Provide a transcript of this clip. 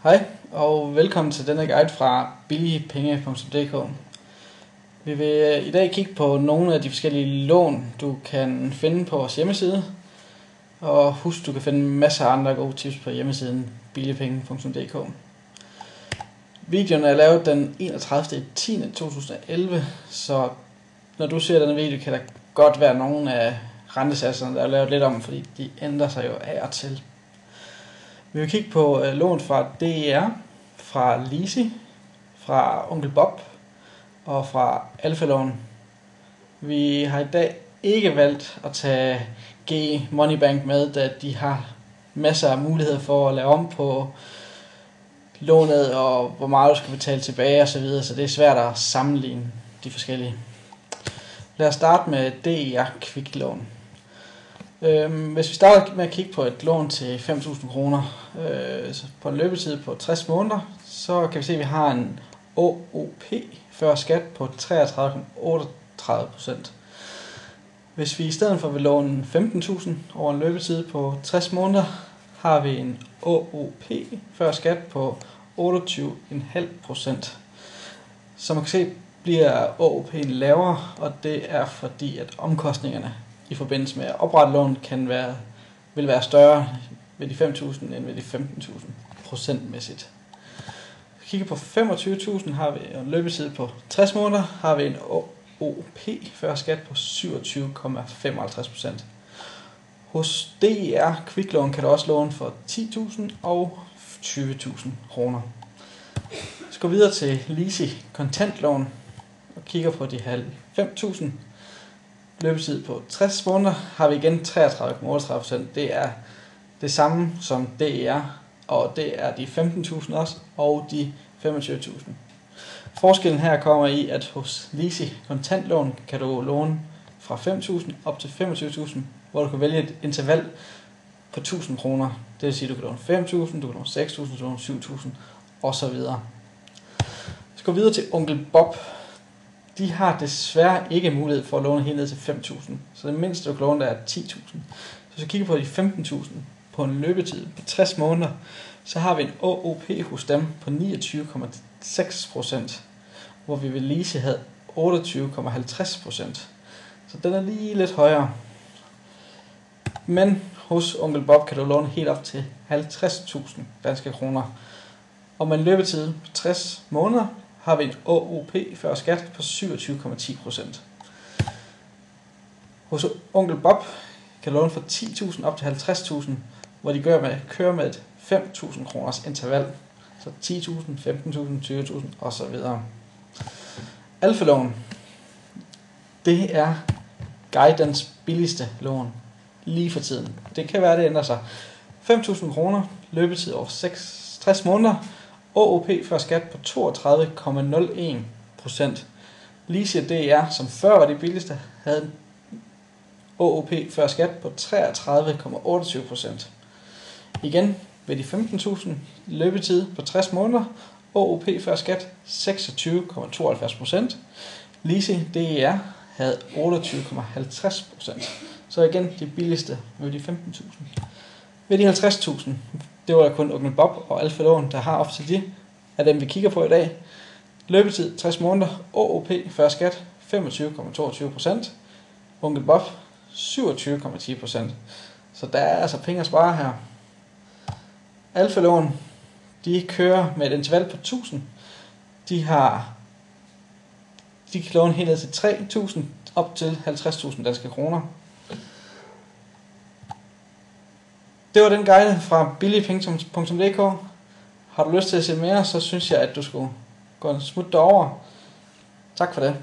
Hej og velkommen til denne guide fra billigepenge.dk. Vi vil i dag kigge på nogle af de forskellige lån, du kan finde på vores hjemmeside. Og husk, du kan finde masser af andre gode tips på hjemmesiden billigepenge.dk. Videoen er lavet den 31.10.2011, så når du ser denne video, kan der godt være nogle af rentesatserne, der er lavet lidt om, fordi de ændrer sig jo af og til. Vi vil kigge på lån fra DER, fra Lisi, fra Onkel Bob og fra Alfa-lån. Vi har i dag ikke valgt at tage G Money Bank med, da de har masser af muligheder for at lave om på lånet og hvor meget du skal betale tilbage osv., så det er svært at sammenligne de forskellige. Lad os starte med DER kviklån. Hvis vi starter med at kigge på et lån til 5.000 kroner på en løbetid på 60 måneder, så kan vi se, at vi har en OOP før skat på 33,38%. Hvis vi i stedet for vil låne 15.000 over en løbetid på 60 måneder, har vi en OOP før skat på 28,5%. Som man kan se, bliver OOP'en lavere, og det er fordi, at omkostningerne i forbindelse med at oprette lån vil være større ved de 5.000 end ved de 15.000 procentmæssigt. Hvis vi kigger på 25.000, har vi en løbetid på 60 måneder, har vi en OOP før skat på 27,55%. Hos DER kviklån kan du også låne for 10.000 og 20.000 kroner. Så går vi videre til Lisi kontantlån og kigger på de 90.000. Løbetid på 60 måneder har vi igen 33,38%. Det er det samme som DER, og det er de 15.000 også, og de 25.000. Forskellen her kommer i, at hos Lisi kontantlån kan du låne fra 5.000 op til 25.000, hvor du kan vælge et interval på 1.000 kroner. Det vil sige, at du kan låne 5.000, du kan låne 6.000, du kan låne 7.000 osv. Så går vi videre til Onkel Bob. De har desværre ikke mulighed for at låne helt ned til 5.000, så det mindste du kan låne der er 10.000. Så hvis vi kigger på de 15.000 på en løbetid på 60 måneder, så har vi en OOP hos dem på 29,6%, hvor vi ved Lisi havde 28,50%. Så den er lige lidt højere. Men hos Onkel Bob kan du låne helt op til 50.000 danske kroner. Og med en løbetid på 60 måneder har vi en OOP før skat på 27,10%. Hos Onkel Bob kan du låne fra 10.000 op til 50.000, hvor de kører med et 5.000 kroners interval. Så 10.000, 15.000, 20.000 osv. Alfa-lån, det er guidens billigste lån lige for tiden. Det kan være, det ændrer sig. 5.000 kroner, løbetid over 60 måneder, OOP før skat på 32,01%. Lisi og DER, som før var de billigste, havde en OOP før skat på 33,28%. Igen ved de 15.000 løbetid på 60 måneder, OOP før skat 26,72%. Lisi DER havde 28,50%. Så igen de billigste ved de 15.000. Ved de 50.000, det var der kun Onkel Bob og Alfa-lån, der har op til de af dem, vi kigger på i dag. Løbetid 60 måneder, OOP før skat 25,22%, Onkel Bob 27,10%. Så der er altså penge at spare her. Alfa-lån, de kører med et interval på 1.000. De kan låne helt ned til 3.000 op til 50.000 danske kroner. Det var den guide fra billigepenge.dk. Har du lyst til at se mere, så synes jeg, at du skulle gå en smut derover. Tak for det.